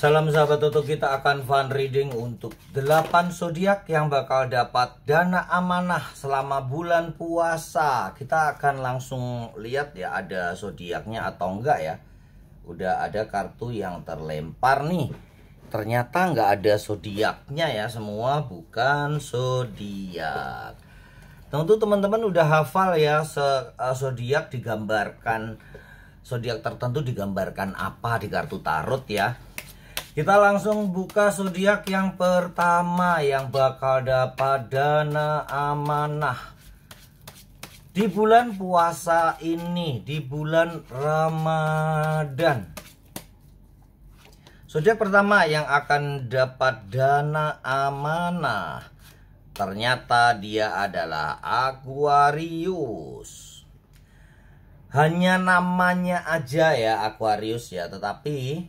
Salam sahabat Toto, kita akan fun reading untuk 8 zodiak yang bakal dapat dana amanah selama bulan puasa. Kita akan langsung lihat ya ada zodiaknya atau enggak ya. Udah ada kartu yang terlempar nih. Ternyata enggak ada zodiaknya ya, semua bukan zodiak. Tentu teman-teman udah hafal ya zodiak digambarkan, zodiak tertentu digambarkan apa di kartu tarot ya. Kita langsung buka zodiak yang pertama yang bakal dapat dana amanah di bulan puasa ini, di bulan Ramadan. Zodiak pertama yang akan dapat dana amanah ternyata dia adalah Aquarius. Hanya namanya aja ya Aquarius ya, tetapi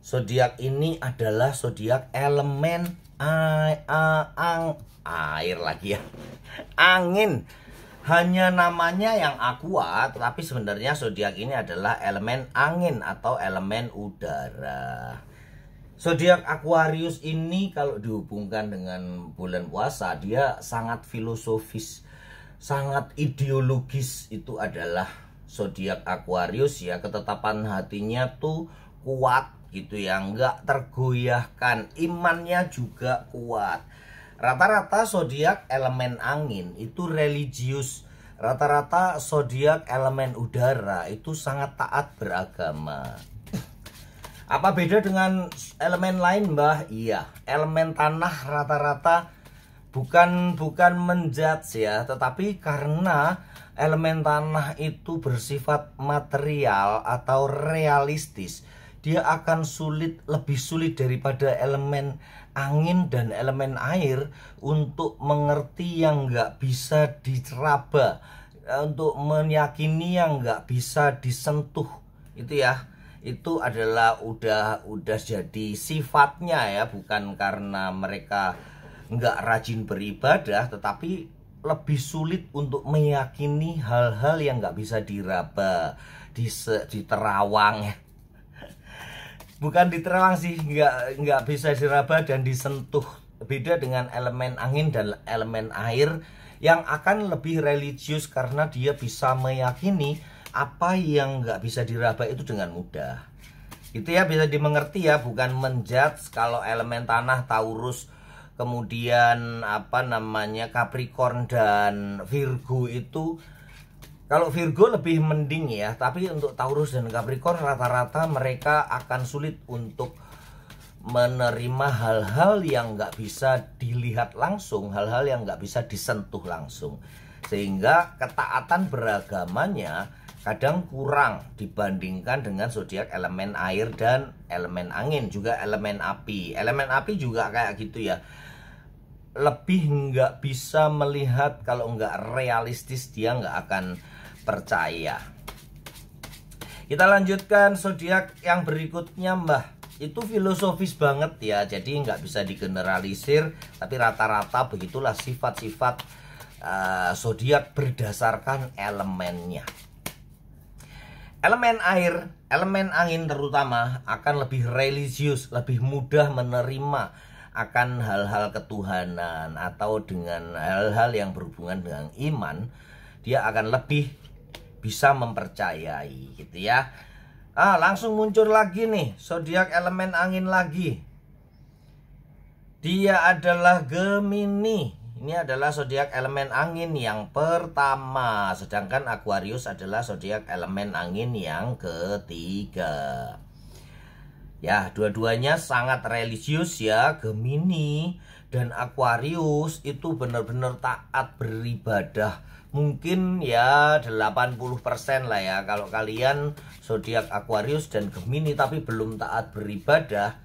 zodiak ini adalah zodiak elemen air lagi ya, angin. Hanya namanya yang aqua, tetapi sebenarnya zodiak ini adalah elemen angin atau elemen udara. Zodiak Aquarius ini kalau dihubungkan dengan bulan puasa, dia sangat filosofis, sangat ideologis. Itu adalah zodiak Aquarius ya, ketetapan hatinya tuh kuat gitu ya, nggak tergoyahkan, imannya juga kuat. Rata-rata zodiak elemen angin itu religius, rata-rata zodiak elemen udara itu sangat taat beragama. Apa beda dengan elemen lain, Mbah? Iya, elemen tanah rata-rata bukan menjudge ya, tetapi karena elemen tanah itu bersifat material atau realistis, dia akan lebih sulit daripada elemen angin dan elemen air untuk mengerti yang nggak bisa diraba, untuk meyakini yang nggak bisa disentuh. Itu ya, itu adalah udah jadi sifatnya ya, bukan karena mereka nggak rajin beribadah, tetapi lebih sulit untuk meyakini hal-hal yang nggak bisa diraba, diterawang ya. Bukan diterawang sih, nggak bisa diraba dan disentuh. Beda dengan elemen angin dan elemen air yang akan lebih religius karena dia bisa meyakini apa yang nggak bisa diraba itu dengan mudah. Itu ya, bisa dimengerti ya, bukan menjudge. Kalau elemen tanah Taurus, kemudian apa namanya Capricorn dan Virgo itu, kalau Virgo lebih mending ya, tapi untuk Taurus dan Capricorn rata-rata mereka akan sulit untuk menerima hal-hal yang nggak bisa dilihat langsung, hal-hal yang nggak bisa disentuh langsung. Sehingga ketaatan beragamanya kadang kurang dibandingkan dengan zodiak elemen air dan elemen angin, juga elemen api. Elemen api juga kayak gitu ya, lebih nggak bisa melihat, kalau nggak realistis dia nggak akan percaya. Kita lanjutkan zodiak yang berikutnya, Mbah. Itu filosofis banget ya, jadi nggak bisa digeneralisir, tapi rata-rata begitulah sifat-sifat zodiak berdasarkan elemennya. Elemen air, elemen angin terutama akan lebih religius, lebih mudah menerima akan hal-hal ketuhanan atau dengan hal-hal yang berhubungan dengan iman. Dia akan lebih bisa mempercayai gitu ya. Langsung muncul lagi nih zodiak elemen angin lagi. Dia adalah Gemini. Ini adalah zodiak elemen angin yang pertama, sedangkan Aquarius adalah zodiak elemen angin yang ketiga. Ya, dua-duanya sangat religius ya. Gemini dan Aquarius itu benar-benar taat beribadah. Mungkin ya 80% lah ya. Kalau kalian zodiak Aquarius dan Gemini tapi belum taat beribadah,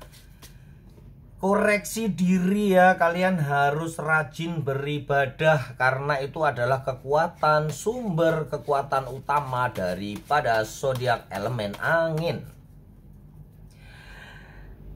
koreksi diri ya, kalian harus rajin beribadah karena itu adalah kekuatan, sumber kekuatan utama daripada zodiak elemen angin.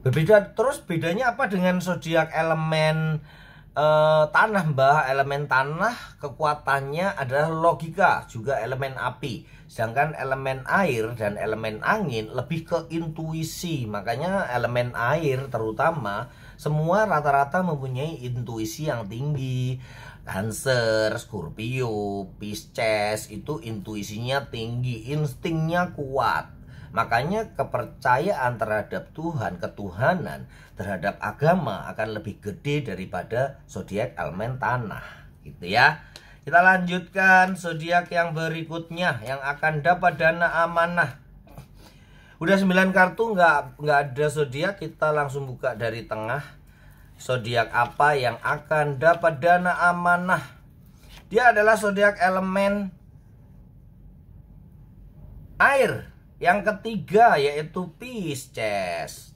Berbeda terus, bedanya apa dengan zodiak elemen tanah mbah, elemen tanah kekuatannya adalah logika, juga elemen api. Sedangkan elemen air dan elemen angin lebih ke intuisi. Makanya elemen air terutama semua rata-rata mempunyai intuisi yang tinggi. Cancer, Scorpio, Pisces itu intuisinya tinggi, instingnya kuat. Makanya kepercayaan terhadap Tuhan, ketuhanan, terhadap agama akan lebih gede daripada zodiak elemen tanah, gitu ya. Kita lanjutkan zodiak yang berikutnya yang akan dapat dana amanah. Udah 9 kartu, nggak ada zodiak, kita langsung buka dari tengah. Zodiak apa yang akan dapat dana amanah? Dia adalah zodiak elemen air. Yang ketiga yaitu Pisces.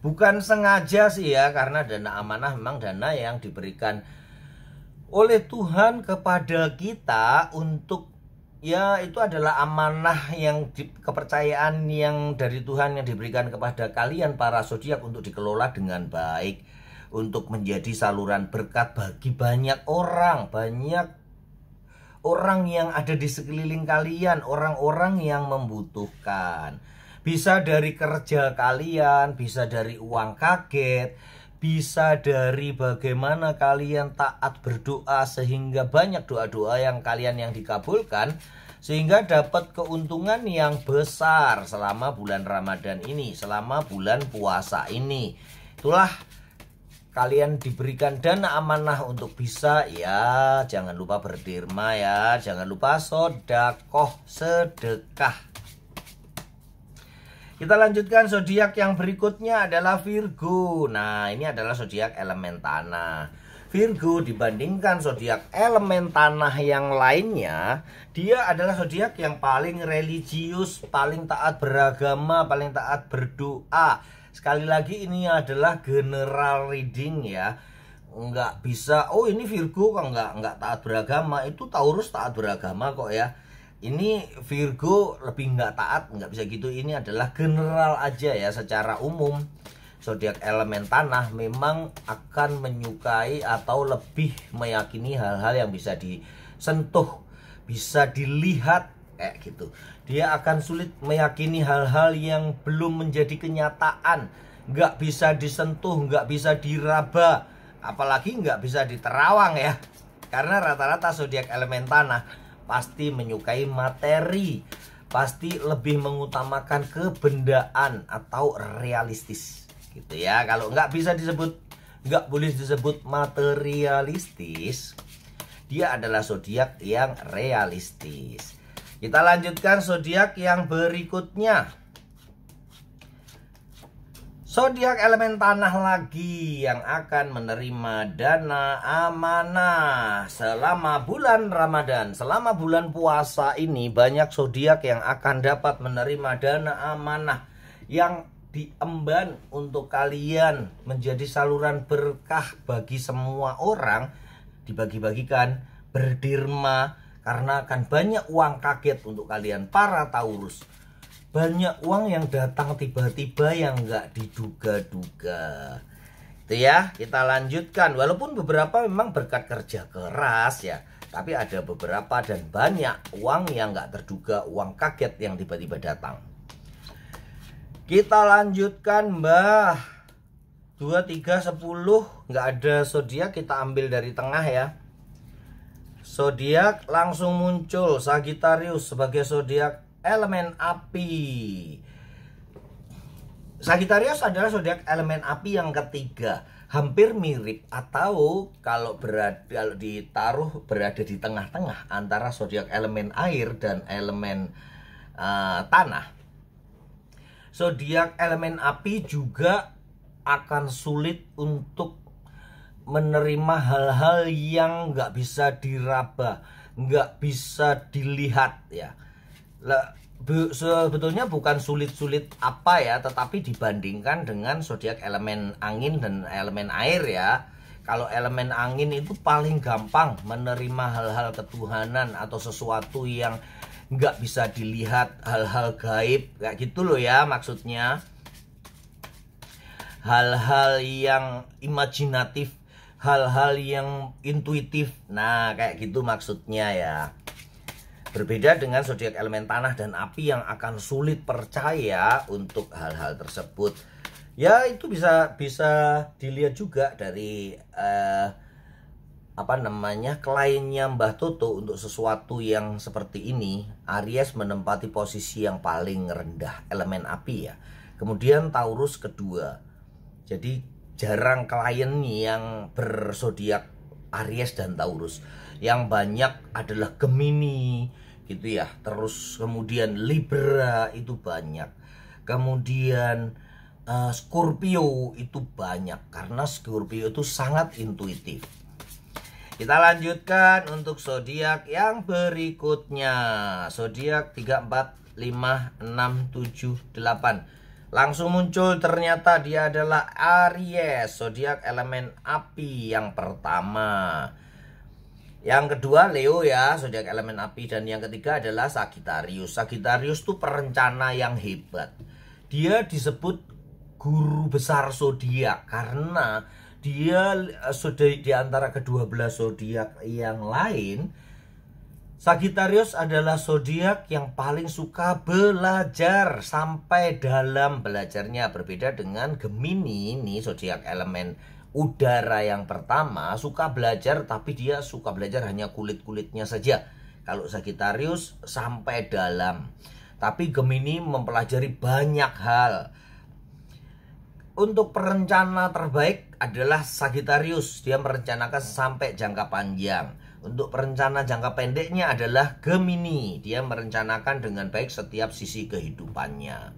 Bukan sengaja sih ya, karena dana amanah memang dana yang diberikan oleh Tuhan kepada kita untuk, ya itu adalah amanah yang kepercayaan yang dari Tuhan yang diberikan kepada kalian para zodiak untuk dikelola dengan baik, untuk menjadi saluran berkat bagi banyak orang yang ada di sekeliling kalian, orang-orang yang membutuhkan. Bisa dari kerja kalian, bisa dari uang kaget, bisa dari bagaimana kalian taat berdoa sehingga banyak doa-doa yang kalian yang dikabulkan, sehingga dapat keuntungan yang besar selama bulan Ramadan ini, selama bulan puasa ini. Itulah kalian diberikan dana amanah untuk bisa, ya jangan lupa berderma ya, jangan lupa sodakoh, sedekah. Kita lanjutkan zodiak yang berikutnya adalah Virgo. Nah, ini adalah zodiak elemen tanah. Virgo dibandingkan zodiak elemen tanah yang lainnya, dia adalah zodiak yang paling religius, paling taat beragama, paling taat berdoa. Sekali lagi ini adalah general reading ya. Nggak bisa, oh ini Virgo kok nggak taat beragama. Itu Taurus taat beragama kok ya. Ini Virgo lebih nggak taat, nggak bisa gitu. Ini adalah general aja ya, secara umum. Zodiak elemen tanah memang akan menyukai atau lebih meyakini hal-hal yang bisa disentuh, bisa dilihat kayak gitu. Dia akan sulit meyakini hal-hal yang belum menjadi kenyataan, nggak bisa disentuh, nggak bisa diraba, apalagi nggak bisa diterawang ya. Karena rata-rata zodiak elemen tanah pasti menyukai materi, pasti lebih mengutamakan kebendaan atau realistis, gitu ya. Kalau nggak bisa disebut, nggak boleh disebut materialistis, dia adalah zodiak yang realistis. Kita lanjutkan zodiak yang berikutnya. Zodiak elemen tanah lagi yang akan menerima dana amanah selama bulan Ramadan. Selama bulan puasa ini banyak zodiak yang akan dapat menerima dana amanah yang diemban untuk kalian menjadi saluran berkah bagi semua orang, dibagi-bagikan, berderma. Karena akan banyak uang kaget untuk kalian para Taurus. Banyak uang yang datang tiba-tiba yang nggak diduga-duga. Itu ya, kita lanjutkan. Walaupun beberapa memang berkat kerja keras ya, tapi ada beberapa dan banyak uang yang nggak terduga, uang kaget yang tiba-tiba datang. Kita lanjutkan Mbah. 2, 3, 10. Nggak ada zodiak, kita ambil dari tengah ya. Zodiak langsung muncul Sagittarius sebagai zodiak elemen api. Sagittarius adalah zodiak elemen api yang ketiga, hampir mirip atau kalau ditaruh berada di tengah-tengah antara zodiak elemen air dan elemen tanah. Zodiak elemen api juga akan sulit untuk menerima hal-hal yang nggak bisa diraba, nggak bisa dilihat ya. Sebetulnya bukan sulit-sulit apa ya, tetapi dibandingkan dengan zodiak elemen angin dan elemen air ya. Kalau elemen angin itu paling gampang menerima hal-hal ketuhanan atau sesuatu yang nggak bisa dilihat, hal-hal gaib kayak gitu loh ya maksudnya. Hal-hal yang imajinatif, hal-hal yang intuitif. Nah, kayak gitu maksudnya ya. Berbeda dengan zodiak elemen tanah dan api yang akan sulit percaya untuk hal-hal tersebut. Ya, itu bisa dilihat juga dari kliennya Mbah Toto. Untuk sesuatu yang seperti ini, Aries menempati posisi yang paling rendah, elemen api ya. Kemudian Taurus kedua. Jadi jarang klien yang berzodiak Aries dan Taurus. Yang banyak adalah Gemini gitu ya. Terus kemudian Libra itu banyak. Kemudian Scorpio itu banyak, karena Scorpio itu sangat intuitif. Kita lanjutkan untuk zodiak yang berikutnya. Zodiak 3, 4, 5, 6, 7, 8. Langsung muncul, ternyata dia adalah Aries, zodiak elemen api yang pertama. Yang kedua Leo ya, zodiak elemen api. Dan yang ketiga adalah Sagittarius. Sagittarius tuh perencana yang hebat. Dia disebut guru besar zodiak karena dia sudah di antara ke-12 zodiak yang lain. Sagittarius adalah zodiak yang paling suka belajar sampai dalam belajarnya. Berbeda dengan Gemini, ini zodiak elemen udara yang pertama, suka belajar tapi dia suka belajar hanya kulit-kulitnya saja. Kalau Sagittarius sampai dalam. Tapi Gemini mempelajari banyak hal. Untuk perencana terbaik adalah Sagittarius. Dia merencanakan sampai jangka panjang. Untuk perencana jangka pendeknya adalah Gemini. Dia merencanakan dengan baik setiap sisi kehidupannya.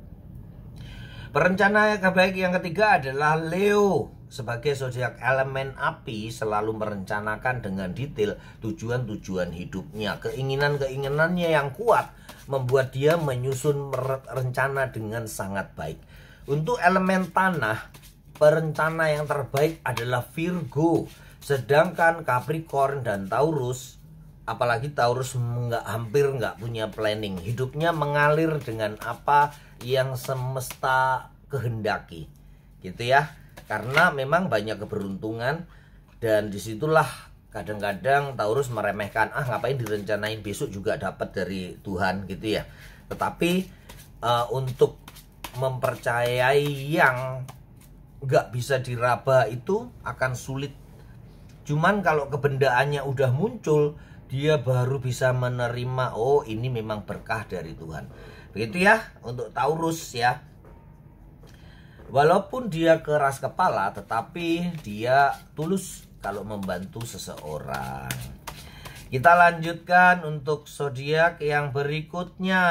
Perencana terbaik yang ketiga adalah Leo. Sebagai zodiak elemen api, selalu merencanakan dengan detail tujuan-tujuan hidupnya. Keinginan-keinginannya yang kuat membuat dia menyusun rencana dengan sangat baik. Untuk elemen tanah, perencana yang terbaik adalah Virgo. Sedangkan Capricorn dan Taurus, apalagi Taurus hampir nggak punya planning. Hidupnya mengalir dengan apa yang semesta kehendaki, gitu ya. Karena memang banyak keberuntungan, dan disitulah kadang-kadang Taurus meremehkan, ngapain direncanain, besok juga dapat dari Tuhan gitu ya. Tetapi untuk mempercayai yang nggak bisa diraba itu akan sulit. Cuman kalau kebendaannya udah muncul, dia baru bisa menerima, oh ini memang berkah dari Tuhan. Begitu ya untuk Taurus ya. Walaupun dia keras kepala, tetapi dia tulus kalau membantu seseorang. Kita lanjutkan untuk zodiak yang berikutnya.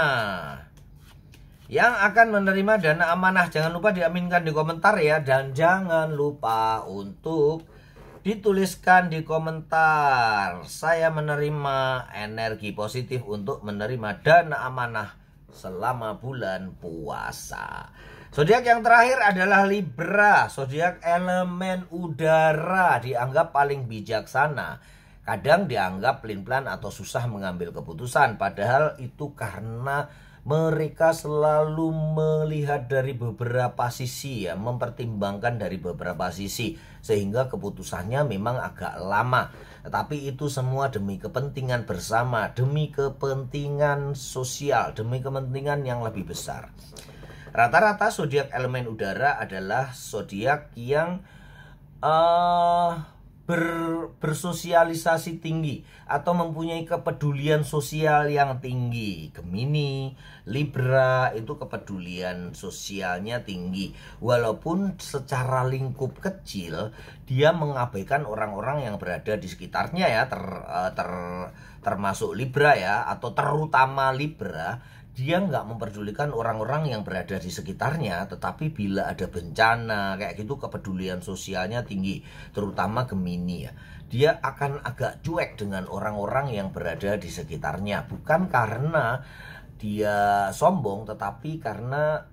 Yang akan menerima dana amanah, jangan lupa diaminkan di komentar ya. Dan jangan lupa untuk dituliskan di komentar, saya menerima energi positif untuk menerima dana amanah selama bulan puasa. Zodiak yang terakhir adalah Libra, zodiak elemen udara, dianggap paling bijaksana. Kadang dianggap pelin-pelan atau susah mengambil keputusan, padahal itu karena mereka selalu melihat dari beberapa sisi ya, mempertimbangkan dari beberapa sisi, sehingga keputusannya memang agak lama. Tetapi itu semua demi kepentingan bersama, demi kepentingan sosial, demi kepentingan yang lebih besar. Rata-rata zodiak elemen udara adalah zodiak yang bersosialisasi tinggi atau mempunyai kepedulian sosial yang tinggi. Gemini, Libra itu kepedulian sosialnya tinggi. Walaupun secara lingkup kecil dia mengabaikan orang-orang yang berada di sekitarnya ya, termasuk Libra ya, atau terutama Libra. Dia nggak memperdulikan orang-orang yang berada di sekitarnya, tetapi bila ada bencana kayak gitu kepedulian sosialnya tinggi, terutama Gemini ya. Dia akan agak cuek dengan orang-orang yang berada di sekitarnya, bukan karena dia sombong, tetapi karena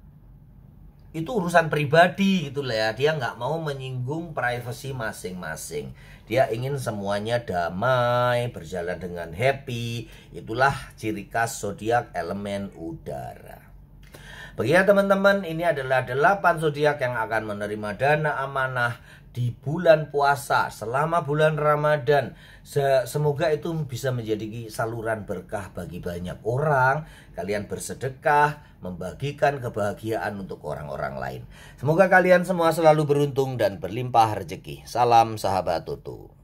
itu urusan pribadi gitu lah ya. Dia nggak mau menyinggung privasi masing-masing. Dia ingin semuanya damai, berjalan dengan happy. Itulah ciri khas zodiak elemen udara. Bagi ya teman-teman, ini adalah 8 zodiak yang akan menerima dana amanah di bulan puasa, selama bulan Ramadan. Semoga itu bisa menjadi saluran berkah bagi banyak orang. Kalian bersedekah, membagikan kebahagiaan untuk orang-orang lain. Semoga kalian semua selalu beruntung dan berlimpah rezeki. Salam sahabat Tutu.